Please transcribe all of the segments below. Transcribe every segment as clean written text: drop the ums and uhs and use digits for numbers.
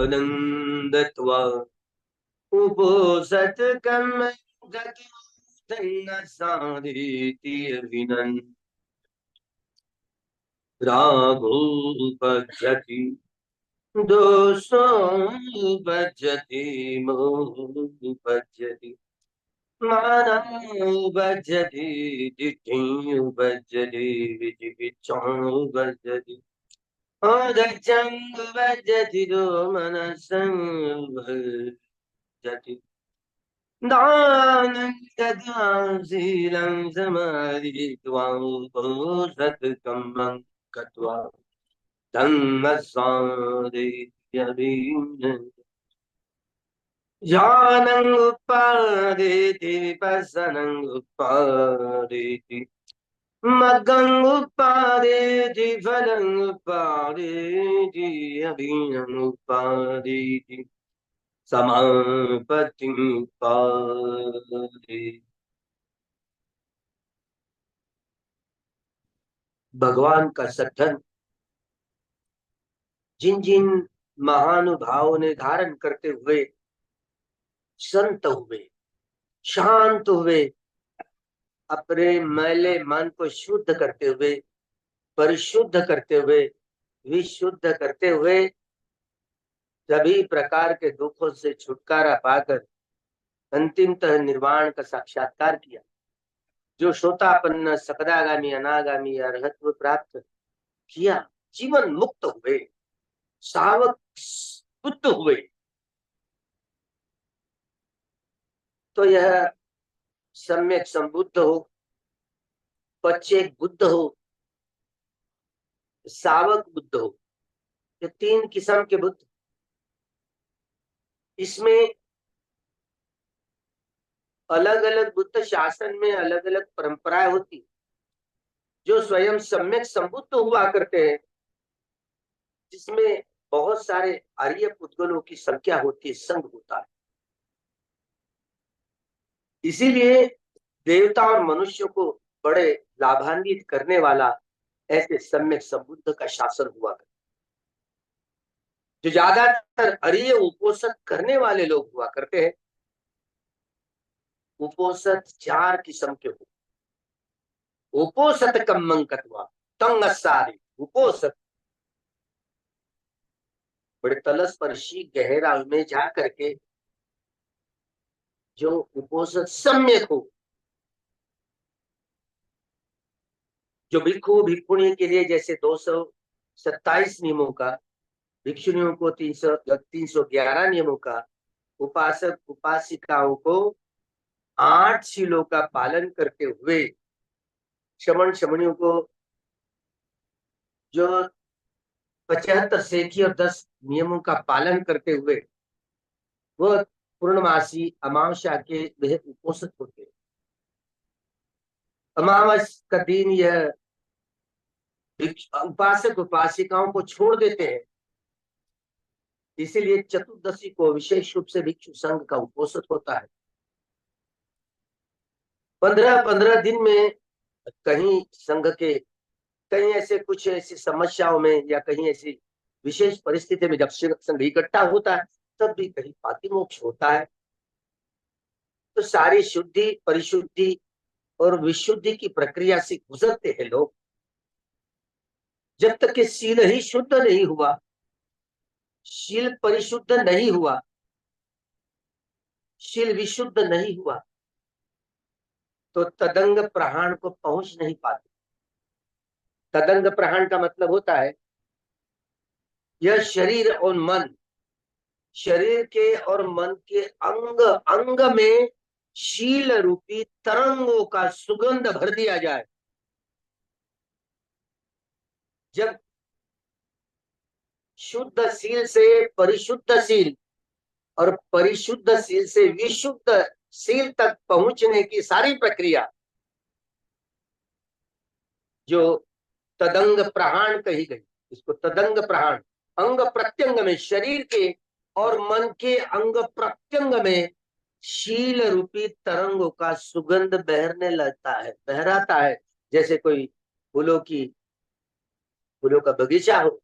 नंदत्वा उपोसत कर्म गति साधेति अभिनन् रागोपजति दोषोपजति मोहोपजति मानोपजति दिठ्ठियोपजति विचिकित्सापजति अधज्जंगुपजति दोमनसंभजति दानं दद्यां शीलं समाधित्वा सत्कर्मं कृत्वा धम्मसाधयत्यभिन्न ज्ञानं उपादेति विपश्यनं उपादेति मग्गं उपादेति फलं उपादेति अभिन्नं उपादेति समापत्तिं उपादेति। भगवान का सत्थन जिन जिन महानुभावों ने धारण करते हुए संत हुए, शांत हुए, अपने मैले मन को शुद्ध करते हुए, परिशुद्ध करते हुए, विशुद्ध करते हुए सभी प्रकार के दुखों से छुटकारा पाकर अंतिमतः निर्वाण का साक्षात्कार किया, जो श्रोतापन्न सकदागामी अनागामी अर्हत्व प्राप्त किया, जीवन मुक्त हुए, सावक बुद्ध हुए, तो यह सम्यक संबुद्ध हो, पच्चेक बुद्ध हो, सावक बुद्ध हो, ये तीन किस्म के बुद्ध। इसमें अलग अलग बुद्ध शासन में अलग अलग परंपराएं होती, जो स्वयं सम्यक संबुद्ध हुआ करते हैं, जिसमें बहुत सारे आर्य पुद्गलों की संख्या होती है, संघ होता है। इसीलिए देवता और मनुष्यों को बड़े लाभान्वित करने वाला ऐसे सम्यक संबुद्ध का शासन हुआ करता। जो ज्यादातर आर्य उपोषण करने वाले लोग हुआ करते हैं, उपोषण चार किस्म के हो। उपोषत कम्मं कत्वा तंगसारी उपोषण, बड़े तलस्पर्शी गहरा में जा करके जो उपोषण सम्यक हो, जो भिक्षु भिक्षुणी के लिए जैसे 227 नियमों का, भिक्षुणियों को 311 नियमों का, उपासक उपासिकाओं को 8 शीलों का पालन करते हुए, श्रमण श्रमणियों को जो 75 सेठी और 10 नियमों का पालन करते हुए वह पूर्णमासी अमावस्या के वह उपोषित होते हैं। अमावस का दिन यह उपासक उपासिकाओं को छोड़ देते हैं, इसीलिए चतुर्दशी को विशेष रूप से भिक्षु संघ का उपोषित होता है। 15-15 दिन में कहीं संघ के कहीं ऐसे कुछ ऐसी समस्याओं में या कहीं ऐसी विशेष परिस्थिति में जब संघ इकट्ठा होता है, तब भी कहीं पातिमोक्ष होता है। तो सारी शुद्धि परिशुद्धि और विशुद्धि की प्रक्रिया से गुजरते हैं लोग। जब तक कि शील ही शुद्ध नहीं हुआ, शील परिशुद्ध नहीं हुआ, शील विशुद्ध नहीं हुआ, तो तदंग प्रहाण को पहुंच नहीं पाते। तदंग प्रहाण का मतलब होता है यह शरीर और मन, शरीर के और मन के अंग अंग में शील रूपी तरंगों का सुगंध भर दिया जाए। जब शुद्ध शील से परिशुद्ध शील और परिशुद्ध शील से विशुद्ध शील तक पहुंचने की सारी प्रक्रिया जो तदंग प्रहाण कही गई, इसको तदंग प्रहाण, अंग प्रत्यंग में, शरीर के और मन के अंग प्रत्यंग में शील रूपी तरंगों का सुगंध बहरने लगता है, बहराता है। जैसे कोई फूलों का बगीचा हो,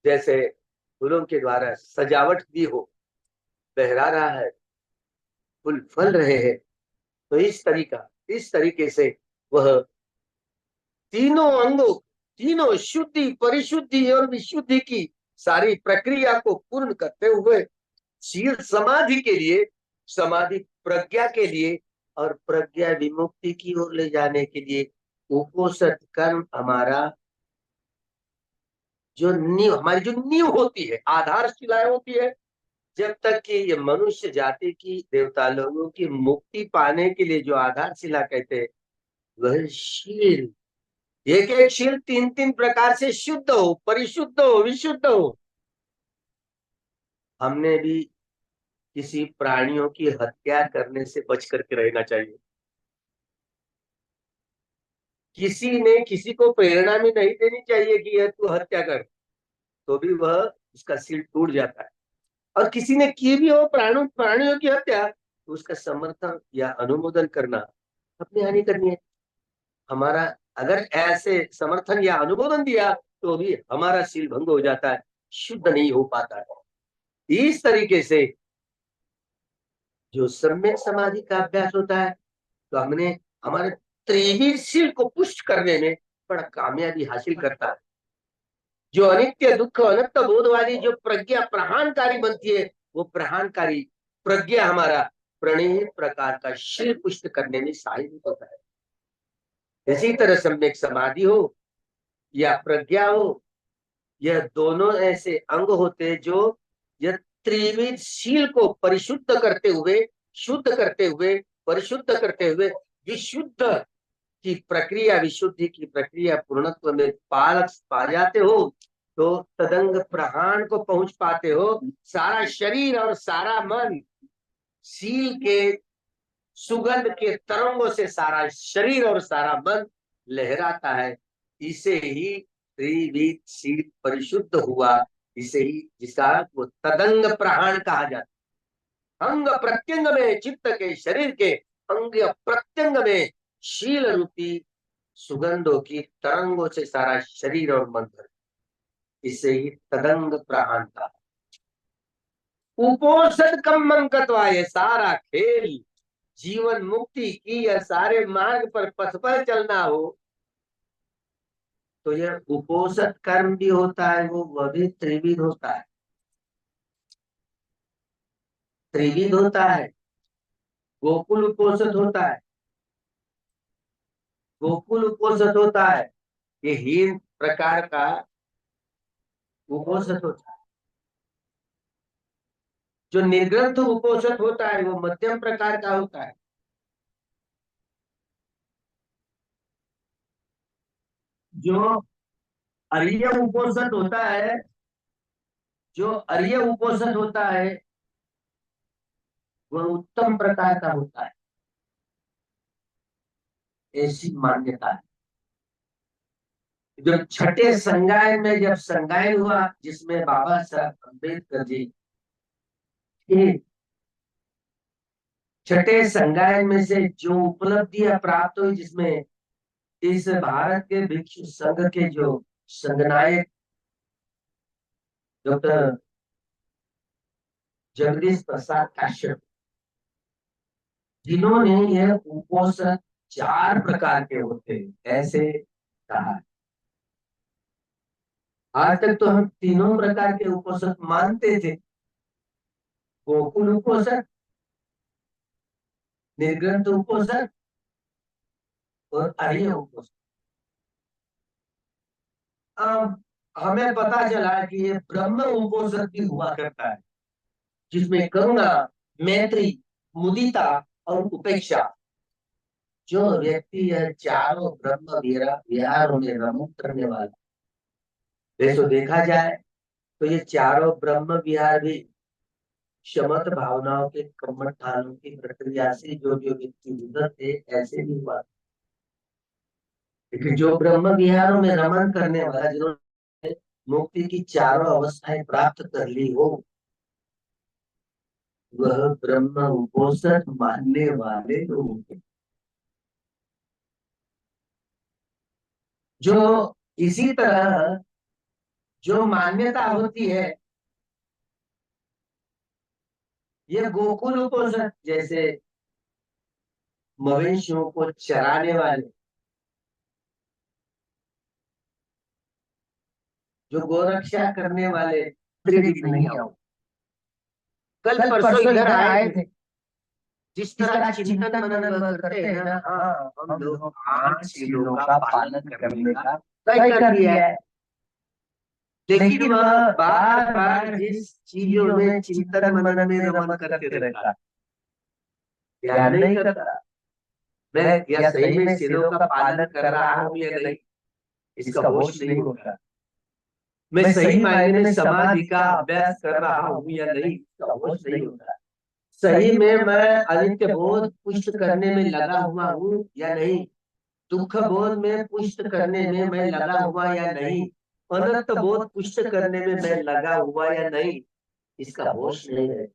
जैसे फूलों के द्वारा सजावट भी हो, बहरा रहा है, फूल फल रहे हैं, तो इस तरीके से वह तीनों अंगों, तीनों शुद्धि, परिशुद्धि और विशुद्धि की सारी प्रक्रिया को पूर्ण करते हुए शील समाधि के लिए, समाधि प्रज्ञा के लिए और प्रज्ञा विमुक्ति की ओर ले जाने के लिए उपोषद कर्म हमारा जो नींव, हमारी जो नींव होती है, आधारशिलाएं होती है। जब तक कि ये मनुष्य जाति की, देवता लोगों की मुक्ति पाने के लिए जो आधारशिला कहते हैं वह शील, एक एक शील तीन तीन प्रकार से शुद्ध हो, परिशुद्ध हो, विशुद्ध हो। हमने भी किसी प्राणियों की हत्या करने से बच करके रहना चाहिए। किसी ने किसी को प्रेरणा भी नहीं देनी चाहिए कि यह तू हत्या कर, तो भी वह उसका सिर टूट जाता है। और किसी ने की भी हो प्राणियों की हत्या, तो उसका समर्थन या अनुमोदन करना अपनी हानि करनी है। हमारा अगर ऐसे समर्थन या अनुमोदन दिया तो भी हमारा शील भंग हो जाता है, शुद्ध नहीं हो पाता है। इस तरीके से जो सम्यक समाधि का अभ्यास होता है, तो हमने हमारे त्रिवीर को पुष्ट करने में बड़ा कामयाबी हासिल करता है। जो अनित्य दुख अनंत बोध वाली जो प्रज्ञा प्रहानकारी बनती है, वो प्रहानकारी प्रज्ञा हमारा प्रणीय प्रकार का शील पुष्ट करने में सहायक होता है। इसी तरह सम्यक समाधि हो या प्रज्ञा हो, यह दोनों ऐसे अंग होते हैं जो यह त्रिविध शील को परिशुद्ध करते हुए, शुद्ध करते हुए, परिशुद्ध करते हुए विशुद्ध की प्रक्रिया, विशुद्धि की प्रक्रिया पूर्णत्व में पालक पा जाते हो, तो तदंग प्रहाण को पहुंच पाते हो। सारा शरीर और सारा मन शील के सुगंध के तरंगों से सारा शरीर और सारा मन लहराता है। इसे ही त्रिविध शील परिशुद्ध हुआ, इसे ही जिसका वो तदंग प्रहाण कहा जाता है। अंग प्रत्यंग में, चित्त के शरीर के अंग प्रत्यंग में शील रूपी सुगंधों की तरंगों से सारा शरीर और मन भर, इसे ही तदंग प्रहाण का। उपोषद कम मंकत्वा, ये सारा खेल जीवन मुक्ति की या सारे मार्ग पर पथ पर चलना हो, तो यह उपोषद कर्म भी होता है, वह भी त्रिविध होता है। त्रिविध होता है, गोकुल उपोषद होता है, गोकुल उपोषद होता है, ये हीन प्रकार का उपोषद होता है। जो निर्ग्रंथ उपोषद होता है वो मध्यम प्रकार का होता है। जो अर्य उपोषद होता है, जो अर्य उपोषद होता है वह उत्तम प्रकार का होता है, ऐसी मान्यता है। जो छठे संगायन में जब संगायन हुआ, जिसमें बाबा साहब अम्बेडकर जी के छठे संगायन में से जो उपलब्धियां प्राप्त हुई, जिसमें इस भारत के भिक्षु संघ के जो संघनायक डॉक्टर जगदीश प्रसाद काश्यप, जिन्होंने यह कुपोषण चार प्रकार के होते हैं ऐसे कहा है। आज तक तो हम तीनों प्रकार के उपोषण मानते थे, गोकुल उपोषण, निर्ग्रंथ उपोषण और अर्य उपोषण। अब हमें पता चला कि ये ब्रह्म उपोषण भी हुआ करता है, जिसमें करुणा, मैत्री, मुदिता और उपेक्षा, जो व्यक्ति यह चारों ब्रह्म विहारों में रमण करने वाला, वैसे देखा जाए तो ये चारों ब्रह्म विहार भी शमत भावनाओं के कर्मठानों की प्रक्रिया से जो जो व्यक्ति गुजर थे ऐसे भी हुआ। लेकिन जो ब्रह्म विहारों में रमन करने वाला, जिन्होंने मुक्ति की चारों अवस्थाएं प्राप्त कर ली हो, वह ब्रह्म उपोषण मानने वाले लोग हैं। जो इसी तरह जो मान्यता होती है ये गोकुल उपोषण जैसे मवेशियों को चराने वाले, जो गोरक्षा करने वाले, दिन नहीं आओ। कल परसों इधर आए थे। जिस तरह चिंतन मनन वह करते हैं ना, हाँ हम लोग 8 शीलों का पालन करने का तय कर लिया है। लेकिन वह बार बार जिस चीजों में चिंतन मनन में रमन करते रहता है, ध्यान नहीं करता मैं या सही में शीलों का पालन कर रहा हूँ या नहीं, इसका होश नहीं होता। मैं सही मायने में समाधि का अभ्यास कर रहा हूँ या नहीं, इसका होश नहीं होता। सही में मैं अनित्य बोध पुष्ट करने में लगा हुआ हूँ या नहीं, दुख बोध में पुष्ट करने में मैं लगा हुआ या नहीं, अनंत बोध पुष्ट करने में मैं लगा हुआ या नहीं, इसका होश नहीं है।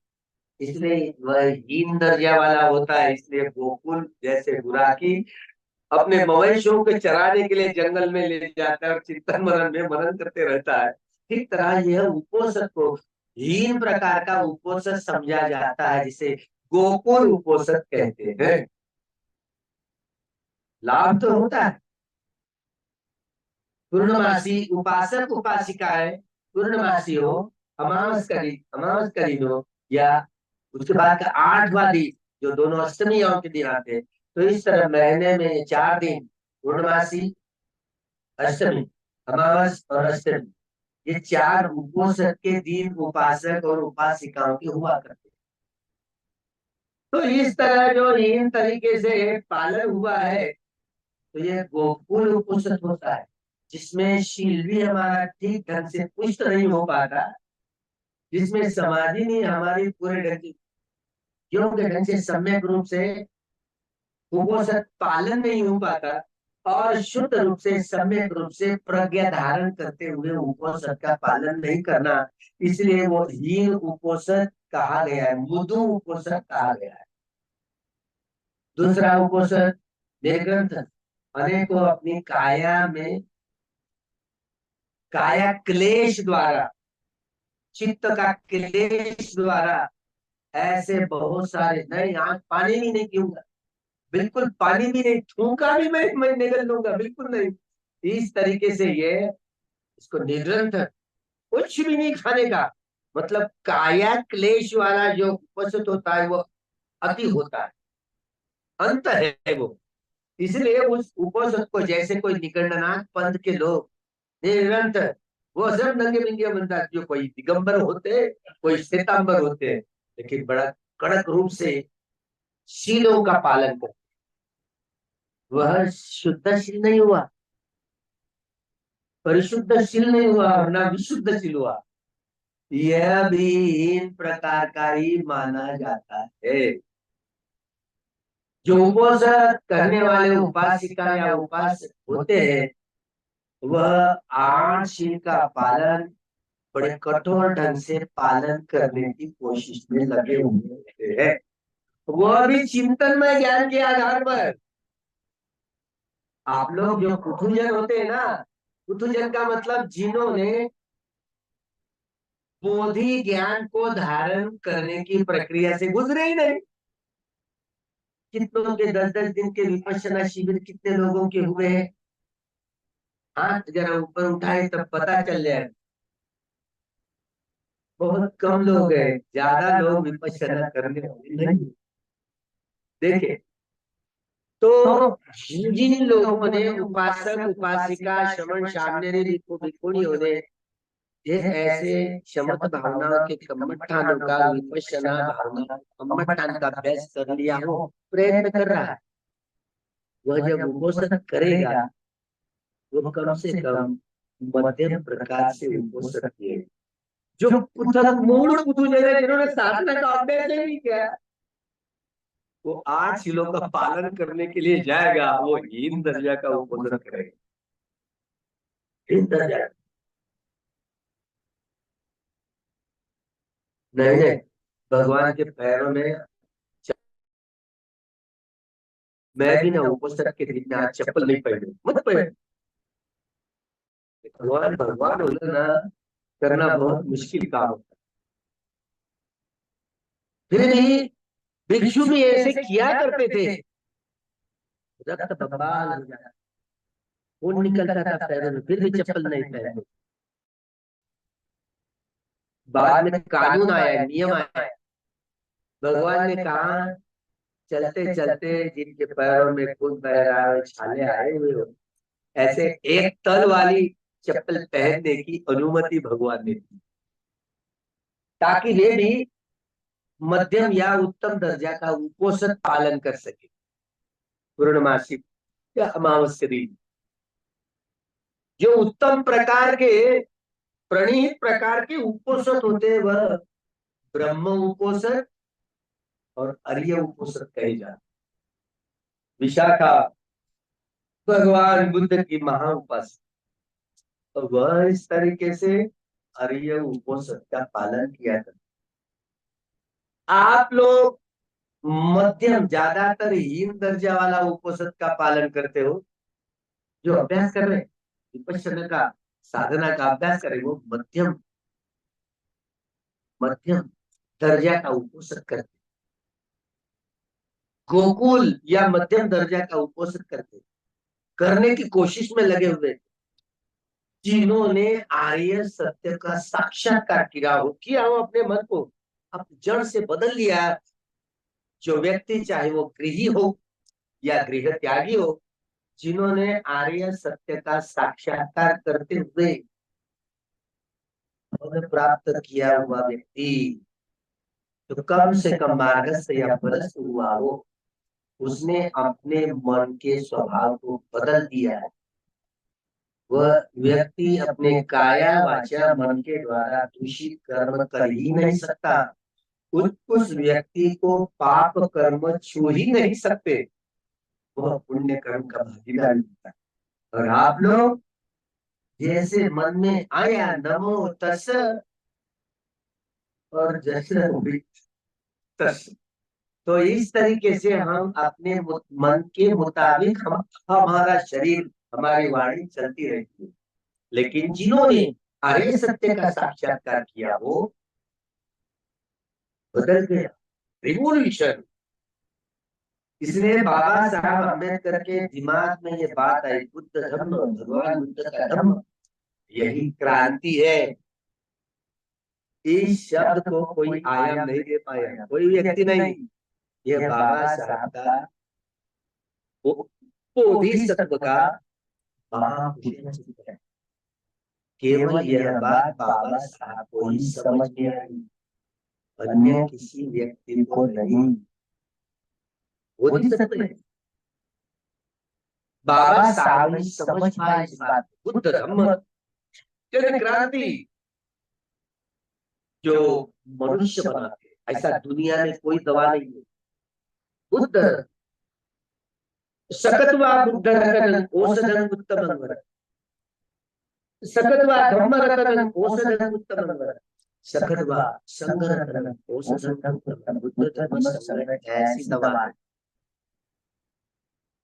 इसलिए वह हीन दर्जा वाला होता है। इसलिए गोकुल जैसे बुराकी अपने मवेशियों के चराने के लिए जंगल में ले जाता है और चिंतन मनन में मनन करते रहता है। ठीक तरह यह उपोषण को हीन प्रकार का उपोषण समझा जाता है, जिसे गोकुल उपोषण कहते हैं। लाभ तो होता है। पूर्णमासी उपासक उपासिकाएं पूर्णमासी हो, अमावस करी हो, या उसके बाद का 8वां दिन जो दोनों अष्टमियों के दिन आते हैं, तो इस तरह महीने में ये 4 दिन पूर्णमासी, अष्टमी, अमावस और अष्टमी, ये 4 उपोषण के दिन उपासक और उपासिकाओं के हुआ करते हैं। तो इस तरह जो इन तरीके से पालन हुआ है, तो ये गोकुल उपोषण होता है, जिसमें शील भी हमारा ठीक ढंग से पुष्ट नहीं हो पाता, जिसमें समाधि नहीं हमारी पूरे ढंग से योग्य ढंग से सम्यक रूप से कुपोषण पालन नहीं हो पाता, और शुद्ध रूप से सम्यक रूप से प्रज्ञा धारण करते हुए उपोषण का पालन नहीं करना, इसलिए वो हीन उपोषण कहा गया है, मुदु उपोषण कहा गया है। दूसरा उपोषण निर्ग्रंथ अनेकों अपनी काया क्लेश द्वारा, चित्त का क्लेश द्वारा, ऐसे बहुत सारे, नहीं आज पानी भी नहीं पीऊंगा, बिल्कुल पानी भी नहीं, थूका भी मैं निगल लूंगा, बिल्कुल नहीं, इस तरीके से ये इसको निरंतर कुछ भी नहीं खाने का, मतलब काया क्लेश वाला जो उपस्थित होता है वो अति होता है, अंत है वो। इसलिए उस उपोषण को जैसे कोई निगंडनाथ पंथ के लोग निरंतर, वो सब नंगे बिंगे बनता है, जो कोई दिगंबर होते, कोई श्वेतांबर होते, लेकिन बड़ा कड़क रूप से शीलों का पालन करते, वह शुद्धशील नहीं हुआ, परिशुद्धशील नहीं हुआ, और ना विशुद्धशील हुआ। यह भी इन प्रकार का ही माना जाता है। जो उपोषण करने वाले उपासिका या उपासक होते हैं, वह 8 शील का पालन बड़े कठोर ढंग से पालन करने की कोशिश में लगे हुए होते हैं, वह भी चिंतनमय ज्ञान के आधार पर। आप लोग जो पुथुजन होते हैं ना, पुथुजन का मतलब जिन्होंने बोधि ज्ञान को धारण करने की प्रक्रिया से गुजरे ही नहीं। कितनों के 10-10 दिन के विपश्यना शिविर कितने लोगों के हुए हैं? हाथ जरा ऊपर उठाए तब पता चल जाए। बहुत कम लोग हैं, ज्यादा लोग विपश्यना करने वाले नहीं। देखे तो जिन लोगों ने उपासक उपासिका श्रवण सामने भिक्खु भिक्खुणियों ने ये ऐसे शमत भावनाओं के कम्मठानों का विपश्यना भावना कम्मठान का अभ्यास कर लिया हो, प्रयत्न कर रहा है, वह जब उपोषण करेगा, वो कम से कम मध्यम प्रकार से उपोषण किए। जो पृथक मूल पुतुजन जिन्होंने साधना का अभ्यास नहीं किया, वो 8 शीलों का पालन करने के लिए जाएगा, वो हीन दर्जा का उपोषण करेगा। हीन दर्जा नहीं नहीं, भगवान के पैरों में मैं भी ना उपोषण के दिन में आज चप्पल नहीं पहनू, मत पहन। भगवान भगवान होना करना बहुत मुश्किल काम होता फिर भी भिक्षु भी ऐसे किया करते थे, रक्त बंबाल हो जाता, खून निकलता था पैरों में, फिर भी चप्पल नहीं पहनते। बाद में कानून आया, नियम आया, भगवान ने कहा चलते चलते जिनके पैरों में खून बह रहा है, छाले आए हुए हो, ऐसे एक तल वाली चप्पल पहनने की अनुमति भगवान ने दी, ताकि वे भी मध्यम या उत्तम दर्जा का उपोषण पालन कर सके। पूर्णमासी या अमावस्या दिन जो उत्तम प्रकार के, प्रणीत प्रकार के उपोषण होते हैं, वह ब्रह्म उपोषण और अर्य उपोषण कहे जाते। विशाखा भगवान बुद्ध की महा उपासना, तो वह इस तरीके से अर्य उपोषण का पालन किया करते। आप लोग मध्यम, ज्यादातर हीन दर्जा वाला उपोषण का पालन करते हो। जो अभ्यास कर रहे हैं, विपश्यना का, साधना का अभ्यास कर रहे, वो मध्यम मध्यम दर्जा का उपोषण करते, गोकुल या मध्यम दर्जा का उपोषण करते, करने की कोशिश में लगे हुए, जिन्होंने आर्य सत्य का साक्षात्कार किया हो अपने मन को, अपनी जड़ से बदल लिया। जो व्यक्ति, चाहे वो गृही हो या गृह त्यागी हो, जिन्होंने आर्य सत्य का साक्षात्कार करते हुए पद प्राप्त किया हुआ व्यक्ति, तो कम से कम मार्गस्थ या पदस्थ हुआ हो, उसने अपने मन के स्वभाव को बदल दिया है। वह व्यक्ति अपने काया वाचा मन के द्वारा दूषित कर्म कर ही नहीं सकता। उस व्यक्ति को पाप कर्म छू ही नहीं सकते, वह पुण्य कर्म का भागीदार होता है। और आप लोग जैसे मन में आया नमो तस्, और जैसे तस्, तो इस तरीके से हम अपने मन के मुताबिक हमारा शरीर, हमारी वाणी चलती रहती है। लेकिन जिन्होंने आर्य सत्य का साक्षात्कार किया, वो बदल गया, रिवोल्यूशन। इसलिए बाबा साहब अम्बेडकर के दिमाग में ये बात आई, बुद्ध धर्म, भगवान बुद्ध का धर्म, यही क्रांति है। इस शब्द को कोई आयाम नहीं दे पाया, कोई व्यक्ति नहीं। यह बाबा साहब का बोधिसत्व का महापुरुष है। केवल यह बात बाबा साहब को ही समझ में आई, अन्य किसी व्यक्ति को नहीं। बोधिसत्व है, बाबा साहब ने समझ पाए इस बात। बुद्ध धम्म जन क्रांति जो मनुष्य बनाते, ऐसा दुनिया में कोई दवा नहीं है। बुद्ध सकत्वा बुद्ध रतन औषधं उत्तमं वर, सकत्वा धम्म रतन औषधं उत्तमं वर, सकत्वा संघ रतन औषधं उत्तमं। बुद्ध धर्म संघ ऐसी दवा है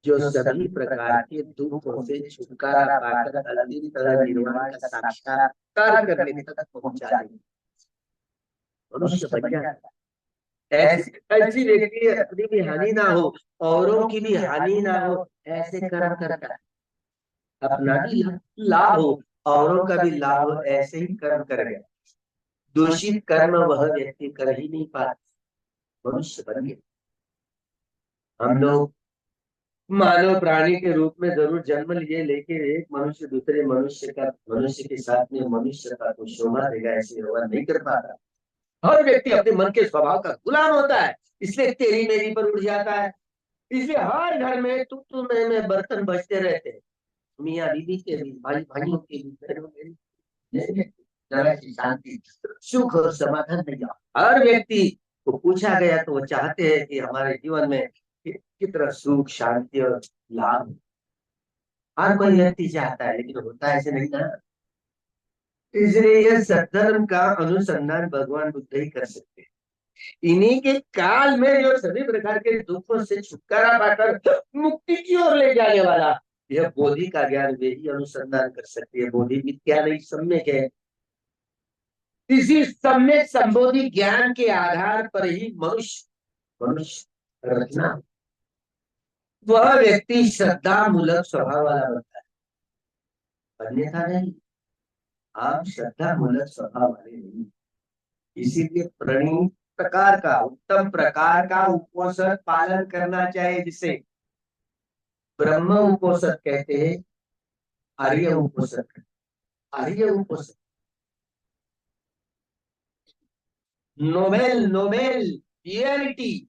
जो सभी प्रकार के दुखों से छुटकारा पाकर अंतिम निर्वाण का साक्षात्कार करने तक पहुंचा देगी। मनुष्य बन जाता है। ऐसी व्यक्ति अपनी भी हानि ना हो, औरों की भी हानि ना हो, ऐसे कर्म करता है। अपना भी लाभ हो, औरों का भी लाभ हो, ऐसे ही कर्म करेगा। दूषित कर्म वह व्यक्ति कर ही नहीं पाता, मनुष्य बन गया। हम लोग मानव प्राणी के रूप में जरूर जन्म लिए, लेकिन एक मनुष्य दूसरे मनुष्य के साथ में मनुष्य का कोई शोभा देगा ऐसे व्यवहार नहीं कर पाता। हर व्यक्ति अपने मन के स्वभाव का गुलाम होता है, इसलिए तेरी मेरी पर उड़ जाता है। इसलिए हर घर में तू मैं बर्तन बजते रहते हैं, मियाँ बीवी के भी, भाई भाइयों के भी, बहनों के भी, जरा सी शांति, सुख और समाधान नहीं। हर व्यक्ति को पूछा गया तो वो चाहते हैं कि हमारे जीवन में कितना सुख, शांति और लाभ। हर कोई व्यक्ति चाहता है, लेकिन होता ऐसे नहीं ना। इसलिए यह सद्धर्म का अनुसंधान भगवान बुद्ध ही कर सकते हैं। इन्हीं के काल में जो सभी प्रकार के दुखों से छुटकारा पाकर मुक्ति की ओर ले जाने वाला, यह बोधि का ज्ञान वे ही अनुसंधान कर सकते हैं। बोधि विद्या नहीं, सम्यक है। इसी सम्यक संबोधि ज्ञान के आधार पर ही मनुष्य मनुष्य रचना, वह व्यक्ति श्रद्धा मूलक स्वभाव वाला बनता है, अन्यथा नहीं। आप श्रद्धा मूलक स्वभाव वाले नहीं। इसीलिए प्रणीत प्रकार का, उत्तम प्रकार का उपोषण पालन करना चाहिए, जिसे ब्रह्म उपोषण कहते हैं, आर्य उपोषण, आर्य उपोषण, नोबेल नोबेल प्योरिटी,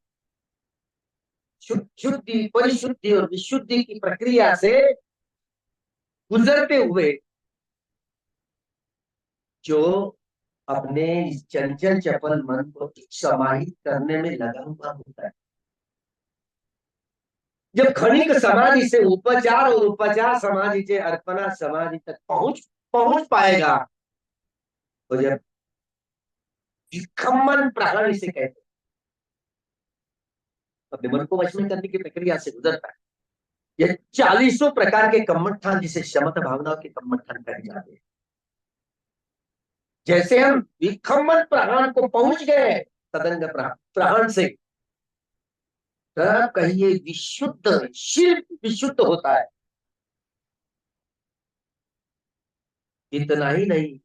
शुद्धि परिशुद्धि और विशुद्धि की प्रक्रिया से गुजरते हुए जो अपने इस चंचल चपल मन को समाहित करने में लगा हुआ होता है, जब क्षणिक समाधि से उपचार और उपचार समाधि से अर्पणा समाधि तक पहुंच पहुंच पाएगा, तो जब विखम्मन प्रहरण इसे कहते हैं, अपने मन को वश में करने की प्रक्रिया से गुजरता है। यह 40 प्रकार के कम्मठान, जिसे शमत भावनाओं के कम्मठान कहे जाते हैं, जैसे हम विखम्मन प्रहरण को पहुंच गए तदंग प्रहरण से, तब कहिए विशुद्ध शिल्प विशुद्ध होता है। इतना ही नहीं,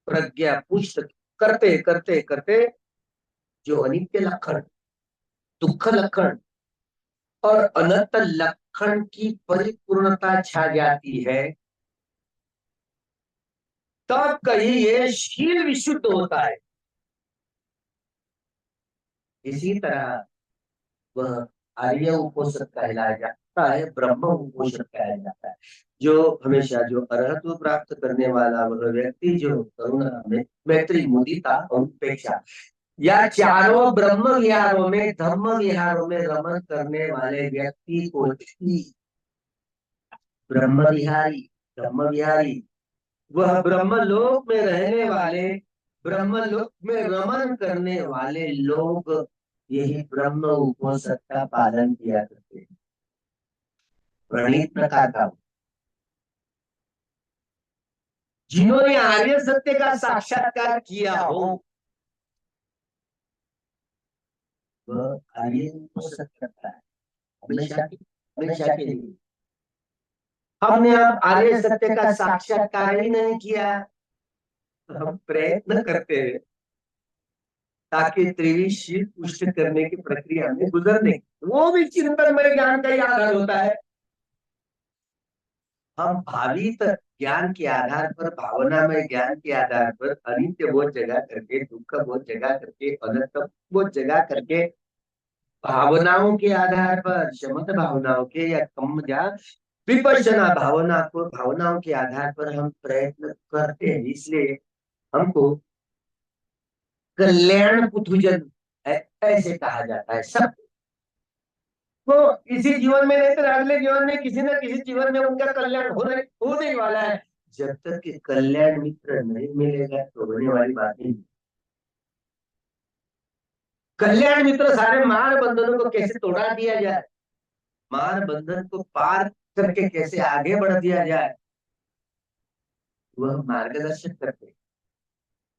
प्रज्ञा पुष्ट करते करते करते जो अनित्य लक्षण, दुख लक्षण और अनंत लक्षण की परिपूर्णता छा जाती है, तब कहीं ये शील विशुद्ध होता है। इसी तरह वह आर्य उपोषण कहलाया जाता है, ब्रह्म उपोषण कहलाया जाता है। जो हमेशा जो अरहत्व प्राप्त करने वाला वह व्यक्ति, जो करुणा में, मैत्री, मुदिता और उपेक्षा, या चारों ब्रह्म विहारों में, धम्म विहारों में रमन करने वाले व्यक्ति को ही ब्रह्म विहारी, ब्रह्म विहारी, वह ब्रह्मलोक में रहने वाले, ब्रह्मलोक में रमन करने वाले लोग यही ब्रह्म उपोषण का पालन किया करते हैं। प्रणीत प्रकार का, जिन्होंने आर्य सत्य का साक्षात्कार किया हो, वह आर्य उपोषण करता है, हमेशा हमेशा के लिए। हमने अब आर्य सत्य का साक्षात्कार ही नहीं किया, तो हम प्रयत्न करते हैं ताकि त्रिविशील पुष्ट करने की प्रक्रिया में गुजरने, वो भी चिंतनमय ज्ञान का ही आधार होता है। हम भावित ज्ञान के आधार पर, भावनामय ज्ञान के आधार पर अनित्य बोध जगा करके, दुख बोध जगा करके, अनंत बोध जगा करके, भावनाओं के आधार पर, शमत भावनाओं के या कम या विपश्यना भावना को, भावनाओं के आधार पर हम प्रयत्न करते हैं। इसलिए हमको कल्याण पुथुजन ऐसे कहा जाता है। सब तो इसी जीवन में नहीं तो अगले जीवन में, किसी न किसी जीवन में उनका कल्याण होने ही वाला है। जब तक कि कल्याण मित्र नहीं मिलेगा तो होने वाली बात नहीं। कल्याण मित्र सारे मार बंधनों को कैसे तोड़ा दिया जाए, मार बंधन को पार करके कैसे आगे बढ़ दिया जाए, वह मार्गदर्शक करते।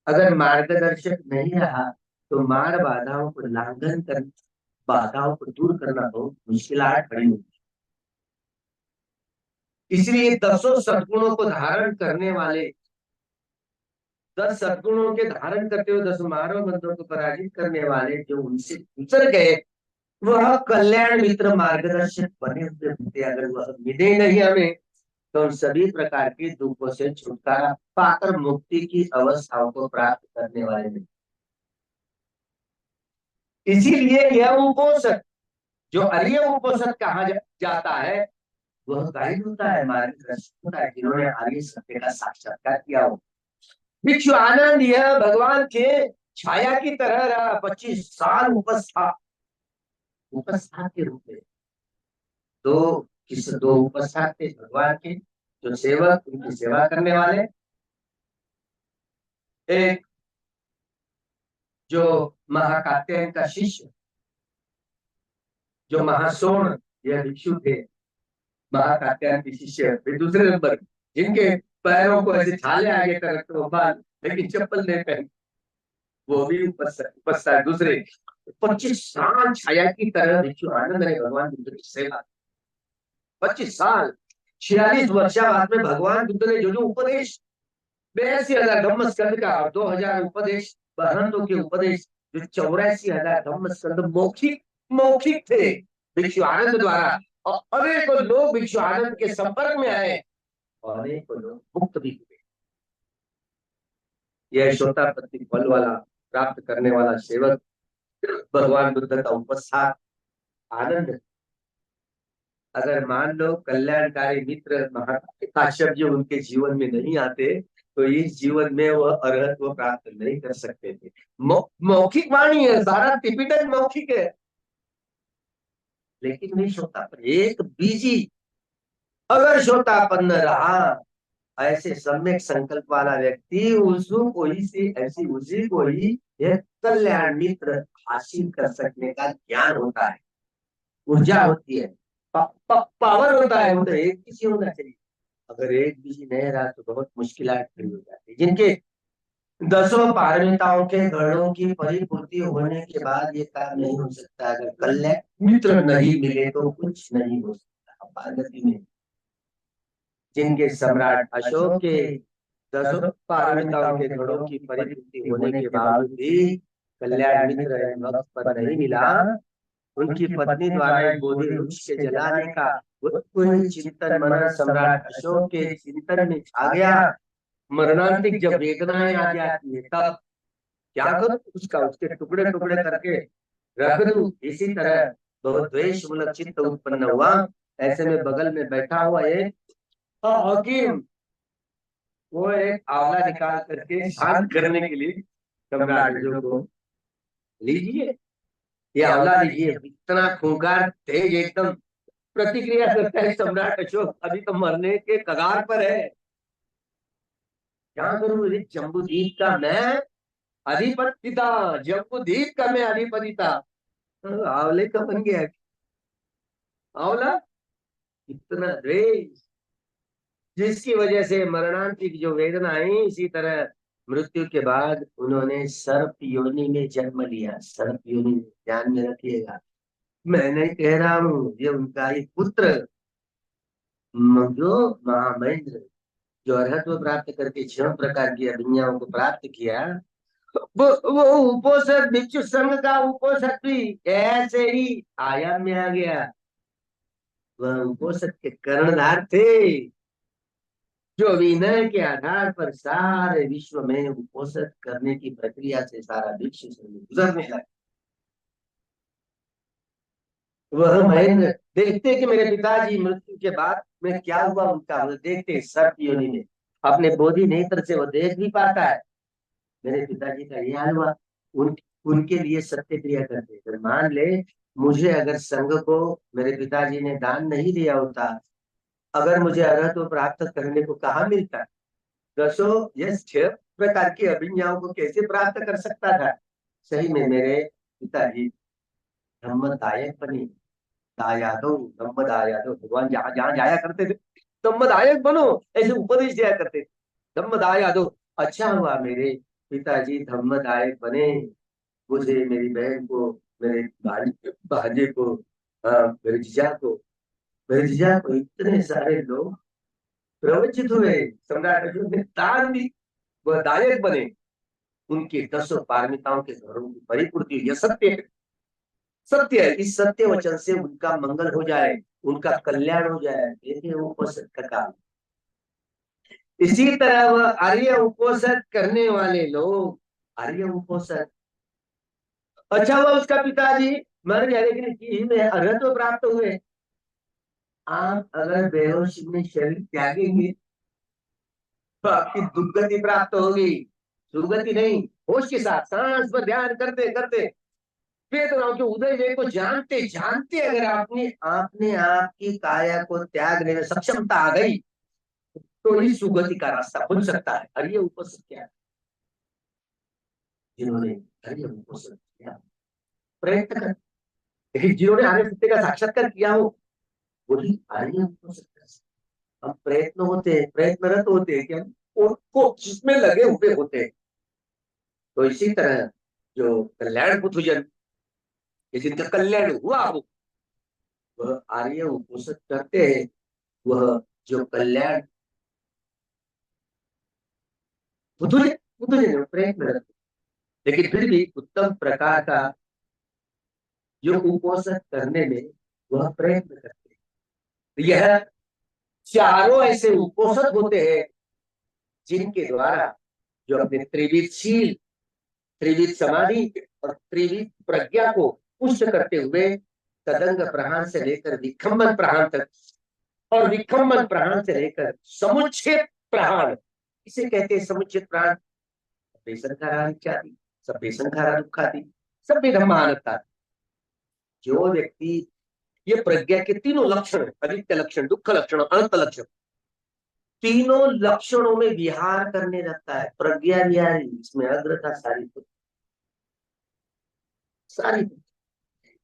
अगर मार्गदर्शक नहीं रहा तो मार बाधाओं को लांघन कर, बाधाओं को दूर करना बहुत मुश्किलात खड़ी होगी। इसलिए 10 सद्गुणों को धारण करने वाले, 10 सद्गुणों के धारण करते हुए 10 मानव बंधनों को पराजित करने वाले जो उनसे गुजर गए, वह कल्याण मित्र मार्गदर्शक बने हुए होते। अगर वह मिले नहीं हमें, तो हम सभी प्रकार के दुखों से छुटकारा पाकर मुक्ति की अवस्थाओं को प्राप्त करने वाले नहीं। इसीलिए यह उपोषण, जो आर्य उपोषण कहा जाता है, वह गाइड होता है, मार्गदर्शक होता है, जिन्होंने आर्य सत्य का साक्षात्कार किया हो। भिक्षु आनंद यह भगवान के छाया की तरह रहा, 25 साल उपस्था के रूप में। दो उपस्था थे भगवान के, जो सेवक, उनकी सेवा करने वाले। एक जो महाकात्यायन का शिष्य, जो महासोण, यह भिक्षु थे महाकात्यायन के शिष्य। फिर दूसरे नंबर, जिनके पैरों को ऐसे छाले आगे कर रखते, वो बाल लेकिन चप्पल नहीं पहन, वो भी उपस्थित है दूसरे। 25 साल छाया की तरह भिक्षु आनंद ने भगवान बुद्ध की सेवा। 25 साल, 46 वर्षावास में भगवान बुद्ध ने जो जो उपदेश, 82,000 धम्म स्कंद का और 2,000 उपदेश बहनों के उपदेश, जो 84,000 धम्म स्कंद मौखिक मौखिक थे भिक्षु आनंद द्वारा, और अनेकों लोग भिक्षु आनंद के संपर्क में आए और अनेकों लोग मुक्त भी हुए। यह शोतापति फल वाला प्राप्त करने वाला सेवक भगवान बुद्ध का उपस्थान आनंद। अगर मान लो कल्याणकारी मित्र काश्यप जी उनके जीवन में नहीं आते तो इस जीवन में वह अर्हत्व प्राप्त नहीं कर सकते थे। मौखिक वाणी है, सारा त्रिपिटक मौखिक है, लेकिन नहीं श्रोतापन। एक बीजी अगर श्रोतापन्न रहा, ऐसे सम्यक संकल्प वाला व्यक्ति उसको कोई से ऐसी उसी को ही यह कल्याण मित्र हासिल कर सकने का ज्ञान होता है, ऊर्जा होती है, पावर होता है। वो तो एक बीजी होना चाहिए। अगर एक बीजी नहीं रहा तो बहुत मुश्किलात खड़ी हो जाती है। जिनके 10 पारमिताओं के गणों की परिपूर्ति होने के बाद ये काम नहीं हो सकता। अगर कल्याण मित्र नहीं मिले तो कुछ नहीं हो सकता। पार्वती में जिनके सम्राट अशोक के 10 पारमिताओं के गणों की परिपूर्ति होने के बावजूद भी कल्याण मित्र वक्त पर नहीं मिला, उनकी पत्नी द्वारा एक बोधि वृक्ष के जलाने का कोई चिंतन मनन सम्राट अशोक के चिंतन में आ गया। मरणांतिक जब वेदनाएं आ जाती है तब क्या करूं, उसका उसके टुकड़े टुकड़े करके रख दूं। इसी तरह बहुत द्वेष मूलक चित्त उत्पन्न हुआ। ऐसे में बगल में बैठा हुआ एक हकीम, वो एक आंवला निकाल करके शांत करने के लिए सम्राट अशोक को, लीजिए ये आंवला लीजिए। इतना खूंखार तेज एकदम प्रतिक्रिया करता है सम्राट अशोक, अभी तो मरने के कगार पर है। क्या करूं, जम्बूद्वीप का मैं अधिपति था, जम्बूद्वीप का मैं अधिपति था, आंवले का बन गया आंवला। इतना द्वेष जिसकी वजह से मरणांतिक जो वेदना आई, इसी तरह मृत्यु के बाद उन्होंने सर्प योनि में जन्म लिया। सर्प योनि, ध्यान में रखिएगा, मैं नहीं कह रहा हूँ, ये उनका ही पुत्र जो महामहेंद्र, जो अर्हत्व प्राप्त करके 6 प्रकार की अभिज्ञाओं को प्राप्त किया, वो उपोषक भिक्षु संघ का उपोषक भी ऐसे ही आयाम में आ गया। वह उपोषक के कर्णधार थे, जो विनय के आधार पर सारे विश्व में उपोषक करने की प्रक्रिया से सारा भिक्षु संघ गुजरने लगा। वह महेंद्र देखते कि मेरे पिताजी मृत्यु के बाद में क्या हुआ उनका, वो देखते सर्प योनि में अपने बोधि नेत्र से वो देख भी पाता है। मेरे पिताजी का ये हाल हुआ, उनके लिए सत्य क्रिया करते। तो मान ले मुझे अगर संघ को मेरे पिताजी ने दान नहीं दिया होता, अगर मुझे अर्हत्व प्राप्त करने को कहा मिलता, 6 प्रकार की अभिज्ञाओं को कैसे प्राप्त कर सकता था। सही में मेरे पिताजी धम्मदायक बने, दायादो धम्मदायादो, भगवान जहां जहां जाया करते थे धम्मदायक बनो ऐसे उपदेश दिया करते थे। धम्मदायादो, अच्छा हुआ मेरे पिताजी धम्मदायक बने, मुझे मेरी बहन को, मेरे भांजे को, मेरे जीजा को इतने सारे लोग प्रवचित हुए। सम्राट अशोक ने दान भी, वह दायक बने, उनके 10 पारमिताओं के घरों की परिपूर्ति। यह सत्य है, सत्य है। इस सत्य वचन से उनका मंगल हो जाए, उनका कल्याण हो जाए। देखिए उपोषक का काम। इसी तरह वह आर्य उपोषक करने वाले लोग, आर्य उपोषक, अच्छा हुआ उसका पिताजी मर गया लेकिन में अर्हत्व प्राप्त हुए। आप अगर बेहोशी में शरीर त्यागेंगे तो आपकी दुर्गति प्राप्त होगी, दुर्गति नहीं, होश के साथ सांस पर ध्यान करते करते वेदनाओं के उदय वे को जानते जानते अगर आपने आपने आपकी काया को त्यागने में सक्षमता आ गई तो ही सुगति का रास्ता खुल सकता है। और ये उपस्थित क्या, जिन्होंने उपस्थित किया प्रयत्न कर, लेकिन जिन्होंने आर्य सत्य का साक्षात्कार किया हो वही आर्य उपस्थित। हम प्रयत्न होते हैं, प्रयत्नरत होते हैं क्या, उनको जिसमें लगे हुए होते हैं। तो इसी तरह जो कल्याण पुथुजन, जिनका कल्याण हुआ हो, वह आर्य उपोषित करते हैं। वह जो कल्याण पुथुजन पुथुजन प्रेम में रखते, लेकिन फिर भी उत्तम प्रकार का जो उपोषण करने में वह प्रयत्न करते हैं। यह चारों ऐसे उपोषण होते हैं जिनके द्वारा जो अपने त्रिविध शील, त्रिविध समाधि और त्रिविध प्रज्ञा को पुष्ट करते हुए तदंग प्रहार से लेकर विखंबन प्रहार तक, और विखंबन प्रहार से लेकर समुच्छेद प्रहार, इसे कहते हैं समुच्छेद प्रहार। सभ्य संखारा इत्यादि, सभ्य संखारा दुखादि, सभ्य धर्मानता। जो व्यक्ति ये प्रज्ञा के तीनों लक्षण, अनित्य लक्षण, दुख लक्षण, अनंत लक्षण, तीनों लक्षणों में विहार करने लगता है, प्रज्ञा विहारी, इसमें अग्रता सारी सारी।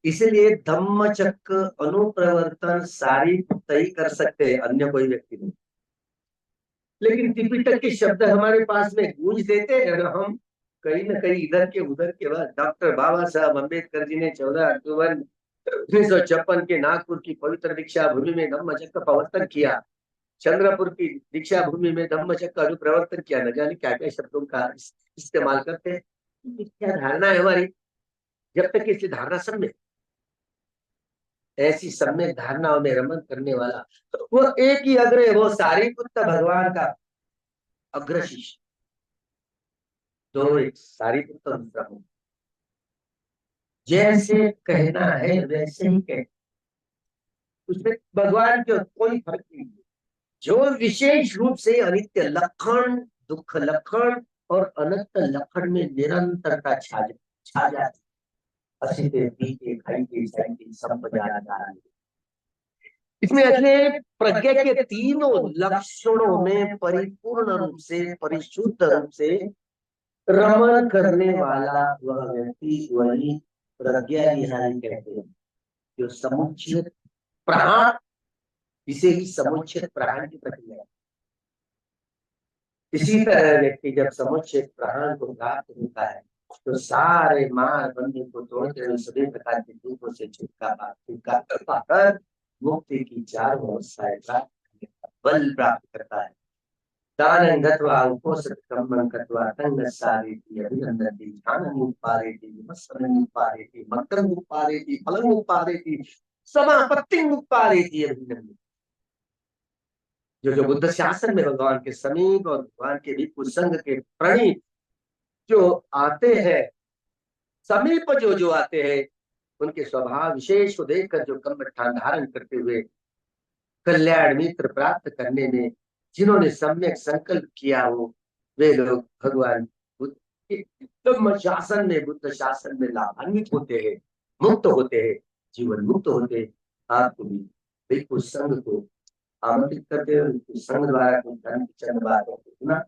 इसलिए धम्मचक्र अनुप्रवर्तन सारी तय कर सकते हैं, अन्य कोई व्यक्ति नहीं। लेकिन त्रिपिटक के शब्द हमारे पास में गूंज देते हैं ना, हम कहीं ना कहीं इधर के उधर के बाद डॉक्टर बाबा साहब अम्बेडकर जी ने 14 अक्टूबर 1956 के नागपुर की पवित्र दीक्षा भूमि में धम्मचक्र प्रवर्तन किया। चंद्रपुर की दीक्षा भूमि में धम्मचक्र अनुप्रवर्तन किया। न जाने क्या क्या शब्दों का इस्तेमाल करते हैं। क्या धारणा है हमारी, जब तक इसी धारणा सम्य, ऐसी सम्यक धारणाओं में रमन करने वाला, तो वो एक ही अग्र है, वो सारीपुत्र भगवान का अग्र शिष्य। दोनों एक, सारीपुत्र दूसरा हूँ। जैसे कहना है वैसे ही कह, उसमें भगवान का कोई फर्क नहीं है। जो विशेष रूप से अनित्य लक्षण, दुख लक्षण और अनंत लक्षण में निरंतरता छा जाती, असिते पीते खाइते जाइते सब जाता है। इसमें अपने प्रज्ञा के तीनों लक्षणों में परिपूर्ण रूप से, परिशुद्ध रूप से रमन करने वाला वह व्यक्ति वही प्रज्ञा विहारी कहते हैं, जो समुचित प्राण, इसे ही समुचित प्राण की प्रक्रिया है। इसी तरह व्यक्ति जब समुचित प्राण को प्राप्त होता है, तो सारे मार बंधन को तोड़ते हुए सभी प्रकार के दुखों से छुटकारा पाकर मुक्ति की चारों अवस्थाएं प्राप्त, बल प्राप्त करता है। दानं गत्वा उपोषितं कृत्वा तंगसारेति अभिनन्दति ध्यानं उत्पादेति विमर्शनं उत्पादेति मंत्रं उत्पादेति फलं उत्पादेति समापत्तिं उत्पादेति अभिनन्दति। जो बुद्ध शासन में भगवान के समीप और भगवान के भिक्षु संघ के प्रणीत जो आते हैं, समीप जो आते हैं, उनके स्वभाव विशेष को देखकर जो कमठान धारण करते हुए कल्याण मित्र प्राप्त करने में जिन्होंने सम्यक संकल्प किया हो, वे लोग भगवान बुद्ध के शासन में, बुद्ध शासन में लाभान्वित होते हैं, मुक्त होते हैं, जीवन मुक्त होते हैं। आपको भी बिल्कुल संघ को आमंत्रित करते हुए संघ द्वारा कुछ धन की चंद बातों को सुना,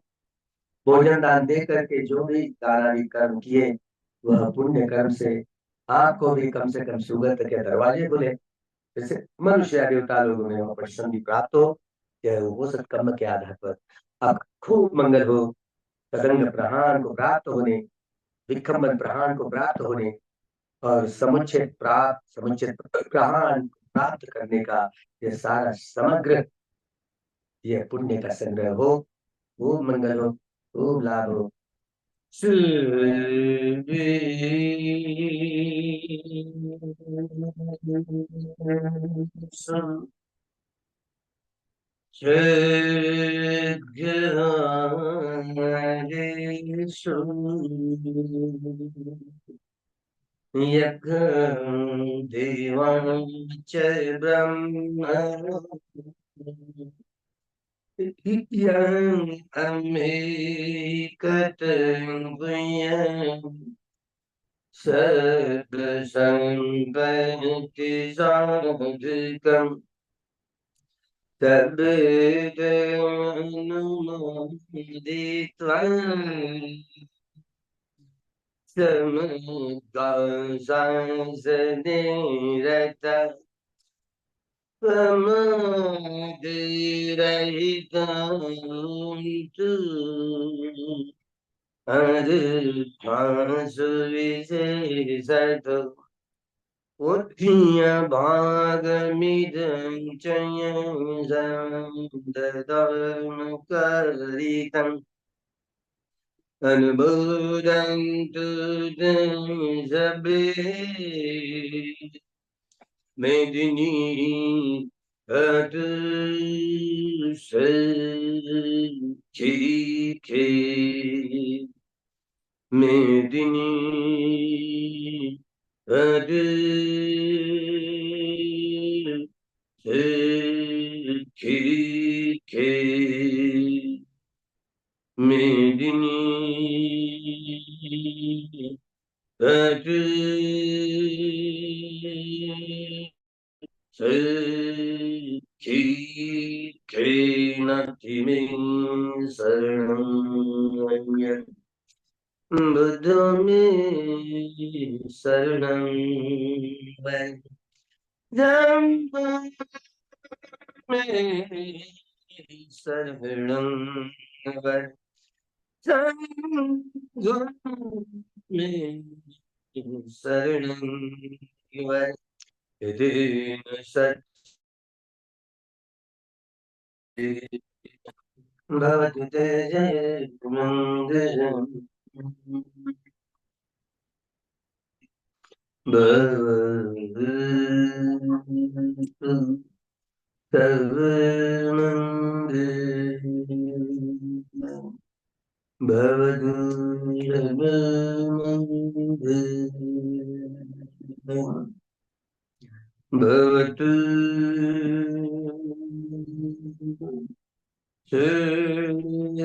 भोजन दान दे करके जो भी दान आदि कर्म किए, वह पुण्य कर्म से आपको भी कम से कम सुगंध के दरवाजे खुले, जैसे मनुष्य या देवता लोगों में वह प्रसन्नति प्राप्त हो। यह वो सत्कर्म के आधार पर अब खूब मंगल हो। तदंग प्रहार को प्राप्त होने, विखंबन प्रहार को प्राप्त होने और समुचित प्रहार प्राप्त करने का यह सारा समग्र यह पुण्य का संग्रह हो। खूब मंगल हो, खूब लाभ हो। यज्ञ देवां च ब्रह्म सद्संगति साधकम् तद्वेदनुमोदित्वा समुद्गासासने रता प्रमाद रहित अर्थांश विशेषत उद्धिय भागमिदं चयसंदधर्मकरितं अनुबोधन्तु ते सबे मेदिनी अतु सखी मेदिनी अतु सखी मेदिनी अतु नतिमें शरणं बुद्ध में शरणं वै धम्म में शरणं वै संघं में शरणं वै तेन सच्चित् भवतु ते जयमङ्गलम् भवतु सर्वमङ्गलम् भवतु सर्वमङ्गलम् भवतु सर्वमङ्गलम्